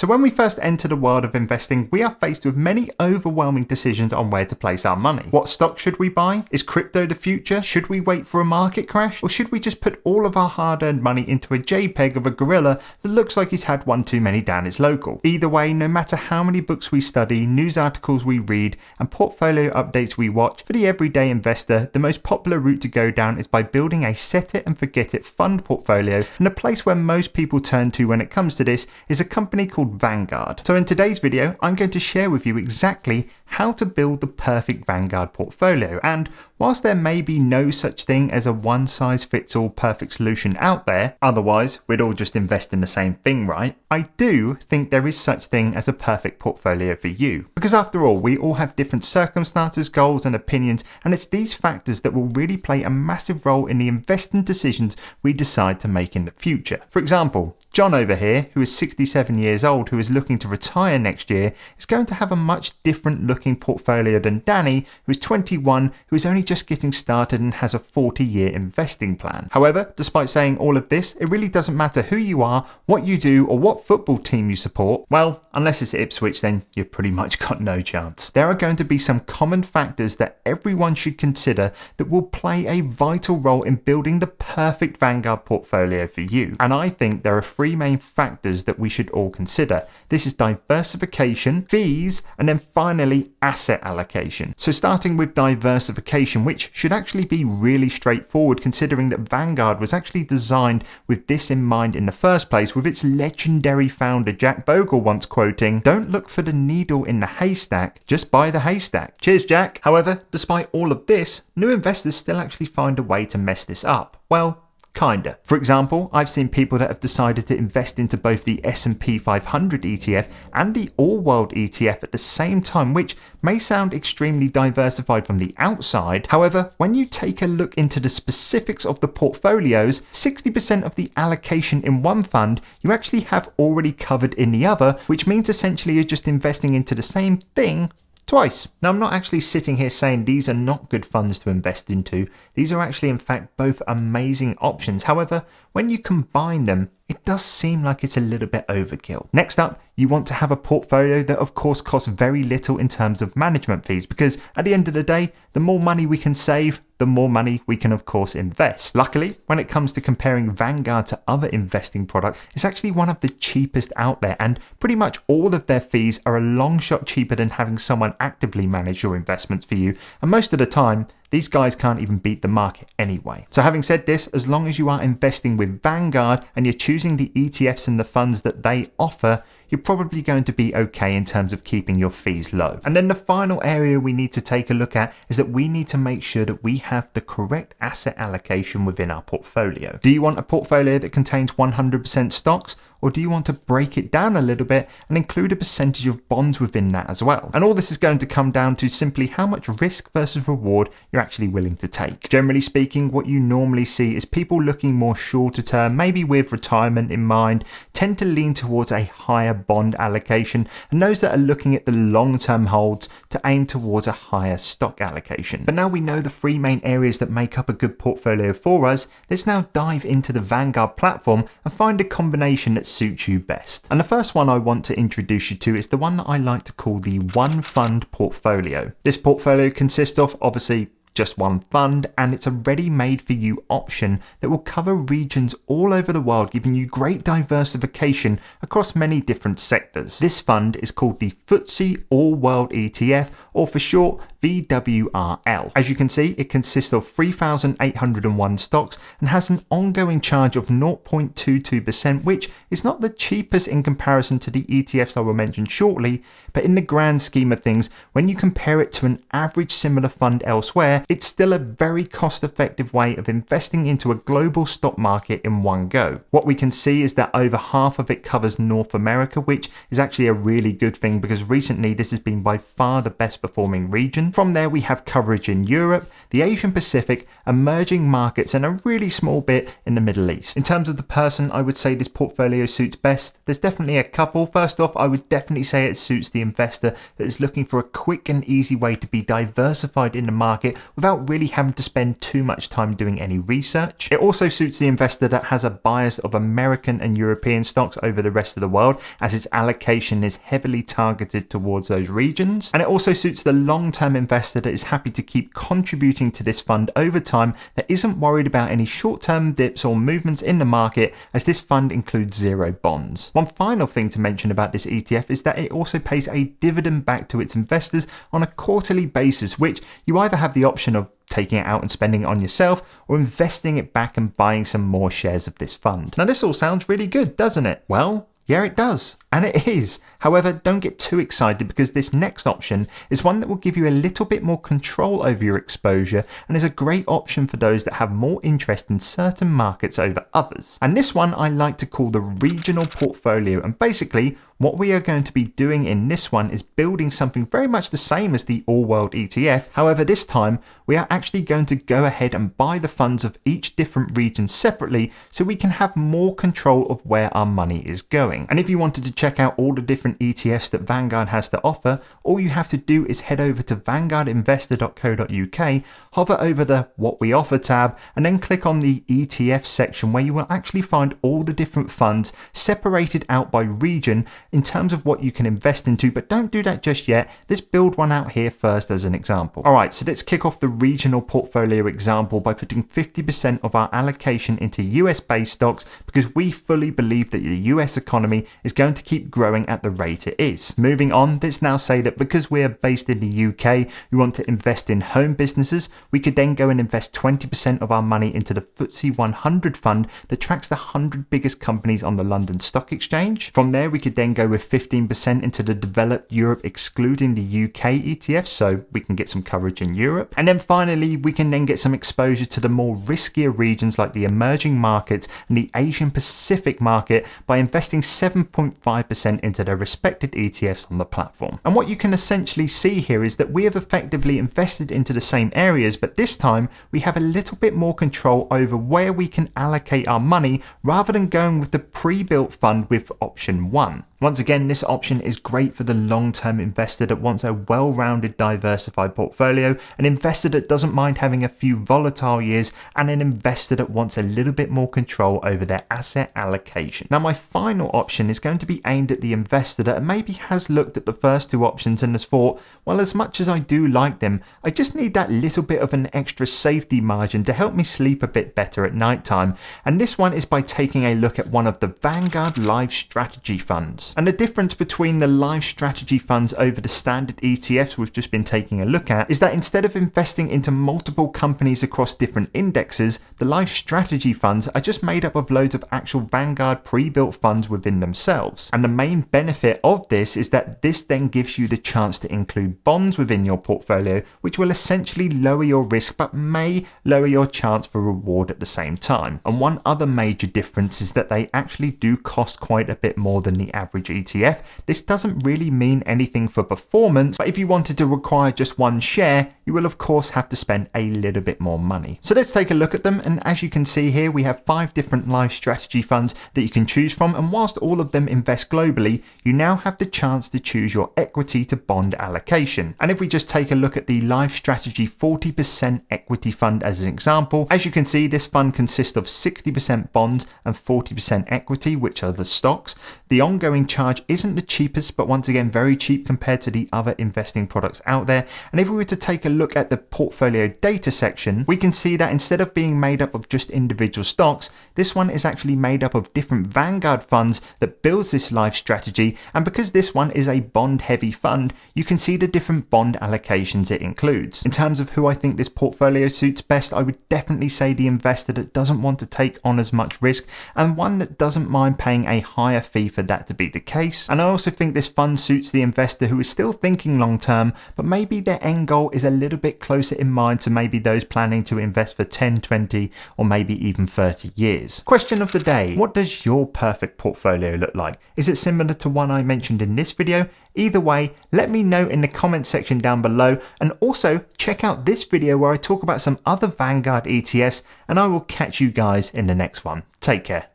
So when we first enter the world of investing, we are faced with many overwhelming decisions on where to place our money. What stock should we buy? Is crypto the future? Should we wait for a market crash? Or should we just put all of our hard-earned money into a JPEG of a gorilla that looks like he's had one too many down his local? Either way, no matter how many books we study, news articles we read, and portfolio updates we watch, for the everyday investor, the most popular route to go down is by building a set it and forget it fund portfolio, and the place where most people turn to when it comes to this is a company called Vanguard. So in today's video, I'm going to share with you exactly how to build the perfect Vanguard portfolio. And whilst there may be no such thing as a one-size-fits-all perfect solution out there, otherwise we'd all just invest in the same thing, right? I do think there is such thing as a perfect portfolio for you. Because after all, we all have different circumstances, goals and opinions, and it's these factors that will really play a massive role in the investing decisions we decide to make in the future. For example, John over here, who is 67 years old, who is looking to retire next year, is going to have a much different looking portfolio than Danny, who is 21, who is only just getting started and has a 40-year investing plan. However, despite saying all of this, it really doesn't matter who you are, what you do, or what football team you support. Well, unless it's Ipswich, then you've pretty much got no chance. There are going to be some common factors that everyone should consider that will play a vital role in building the perfect Vanguard portfolio for you. And I think there are three main factors that we should all consider. This is diversification, fees, and then finally asset allocation. So starting with diversification, which should actually be really straightforward considering that Vanguard was actually designed with this in mind in the first place, with its legendary founder Jack Bogle once quoting, "Don't look for the needle in the haystack, just buy the haystack." Cheers, Jack. However, despite all of this, new investors still actually find a way to mess this up. Well, kinda. For example, I've seen people that have decided to invest into both the S&P 500 ETF and the All World ETF at the same time, which may sound extremely diversified from the outside. However, when you take a look into the specifics of the portfolios, 60% of the allocation in one fund you actually have already covered in the other, which means essentially you're just investing into the same thing twice. Now, I'm not actually sitting here saying these are not good funds to invest into. These are actually, in fact, both amazing options. However, when you combine them, it does seem like it's a little bit overkill. Next up, you want to have a portfolio that of course costs very little in terms of management fees, because at the end of the day, the more money we can save, the more money we can of course invest. Luckily, when it comes to comparing Vanguard to other investing products, it's actually one of the cheapest out there, and pretty much all of their fees are a long shot cheaper than having someone actively manage your investments for you, and most of the time, these guys can't even beat the market anyway. So having said this, as long as you are investing with Vanguard and you're choosing the ETFs and the funds that they offer, you're probably going to be okay in terms of keeping your fees low. And then the final area we need to take a look at is that we need to make sure that we have the correct asset allocation within our portfolio. Do you want a portfolio that contains 100% stocks? Or do you want to break it down a little bit and include a percentage of bonds within that as well? And all this is going to come down to simply how much risk versus reward you're actually willing to take. Generally speaking, what you normally see is people looking more shorter term, maybe with retirement in mind, tend to lean towards a higher bond allocation, and those that are looking at the long-term holds to aim towards a higher stock allocation. But now we know the three main areas that make up a good portfolio for us, let's now dive into the Vanguard platform and find a combination that suits you best. And the first one I want to introduce you to is the one that I like to call the one fund portfolio. This portfolio consists of obviously just one fund, and it's a ready-made for you option that will cover regions all over the world, giving you great diversification across many different sectors. This fund is called the FTSE All World ETF, or for short, VWRL. As you can see, it consists of 3,801 stocks and has an ongoing charge of 0.22%, which is not the cheapest in comparison to the ETFs I will mention shortly, but in the grand scheme of things, when you compare it to an average similar fund elsewhere, it's still a very cost-effective way of investing into a global stock market in one go. What we can see is that over half of it covers North America, which is actually a really good thing because recently this has been by far the best performing region. region. From there, we have coverage in Europe, the Asian Pacific, emerging markets, and a really small bit in the Middle East. In terms of the person I would say this portfolio suits best, there's definitely a couple. First off, I would definitely say it suits the investor that is looking for a quick and easy way to be diversified in the market without really having to spend too much time doing any research. It also suits the investor that has a bias of American and European stocks over the rest of the world, as its allocation is heavily targeted towards those regions. And it also suits the long-term investor that is happy to keep contributing to this fund over time, that isn't worried about any short-term dips or movements in the market, as this fund includes zero bonds. One final thing to mention about this ETF is that it also pays a dividend back to its investors on a quarterly basis, which you either have the option of taking it out and spending it on yourself, or investing it back and buying some more shares of this fund. Now, this all sounds really good, doesn't it? Well, yeah, it does. And it is. However, don't get too excited, because this next option is one that will give you a little bit more control over your exposure and is a great option for those that have more interest in certain markets over others. And this one I like to call the regional portfolio. And basically, what we are going to be doing in this one is building something very much the same as the all-world ETF. However, this time we are actually going to go ahead and buy the funds of each different region separately, so we can have more control of where our money is going. And if you wanted to check out all the different ETFs that Vanguard has to offer, all you have to do is head over to vanguardinvestor.co.uk, hover over the What We Offer tab, and then click on the ETF section, where you will actually find all the different funds separated out by region in terms of what you can invest into. But don't do that just yet. Let's build one out here first as an example. All right, so let's kick off the regional portfolio example by putting 50% of our allocation into US based stocks, because we fully believe that the US economy is going to keep growing at the rate it is. Moving on, let's now say that because we're based in the UK, we want to invest in home businesses. We could then go and invest 20% of our money into the FTSE 100 fund that tracks the 100 biggest companies on the London Stock Exchange. From there, we could then go with 15% into the developed Europe, excluding the UK ETF, so we can get some coverage in Europe. And then finally, we can then get some exposure to the more riskier regions like the emerging markets and the Asian Pacific market by investing 7.5% into their respected ETFs on the platform. And what you can essentially see here is that we have effectively invested into the same areas, but this time we have a little bit more control over where we can allocate our money, rather than going with the pre-built fund with option 1. Once again, this option is great for the long-term investor that wants a well-rounded, diversified portfolio, an investor that doesn't mind having a few volatile years, and an investor that wants a little bit more control over their asset allocation. Now, my final option is going to be aimed at the investor that maybe has looked at the first two options and has thought, well, as much as I do like them, I just need that little bit of an extra safety margin to help me sleep a bit better at night time. And this one is by taking a look at one of the Vanguard Live Strategy funds. And the difference between the live strategy funds over the standard ETFs we've just been taking a look at is that instead of investing into multiple companies across different indexes, the live strategy funds are just made up of loads of actual Vanguard pre-built funds within themselves. And the main benefit of this is that this then gives you the chance to include bonds within your portfolio, which will essentially lower your risk but may lower your chance for reward at the same time. And one other major difference is that they actually do cost quite a bit more than the average ETF. This doesn't really mean anything for performance, but if you wanted to acquire just one share, you will of course have to spend a little bit more money. So let's take a look at them, and as you can see here, we have 5 different live strategy funds that you can choose from, and whilst all of them invest globally, you now have the chance to choose your equity to bond allocation. And if we just take a look at the live strategy 40% equity fund as an example, as you can see, this fund consists of 60% bonds and 40% equity, which are the stocks. The ongoing charge isn't the cheapest, but once again very cheap compared to the other investing products out there. And if we were to take a look at the portfolio data section, we can see that instead of being made up of just individual stocks, this one is actually made up of different Vanguard funds that builds this live strategy. And because this one is a bond heavy fund, you can see the different bond allocations it includes. In terms of who I think this portfolio suits best, I would definitely say the investor that doesn't want to take on as much risk, and one that doesn't mind paying a higher fee for for that to be the case. And I also think this fund suits the investor who is still thinking long term, but maybe their end goal is a little bit closer in mind to maybe those planning to invest for 10, 20, or maybe even 30 years. Question of the day: what does your perfect portfolio look like? Is it similar to one I mentioned in this video? Either way, let me know in the comment section down below, and also check out this video where I talk about some other Vanguard ETFs, and I will catch you guys in the next one. Take care.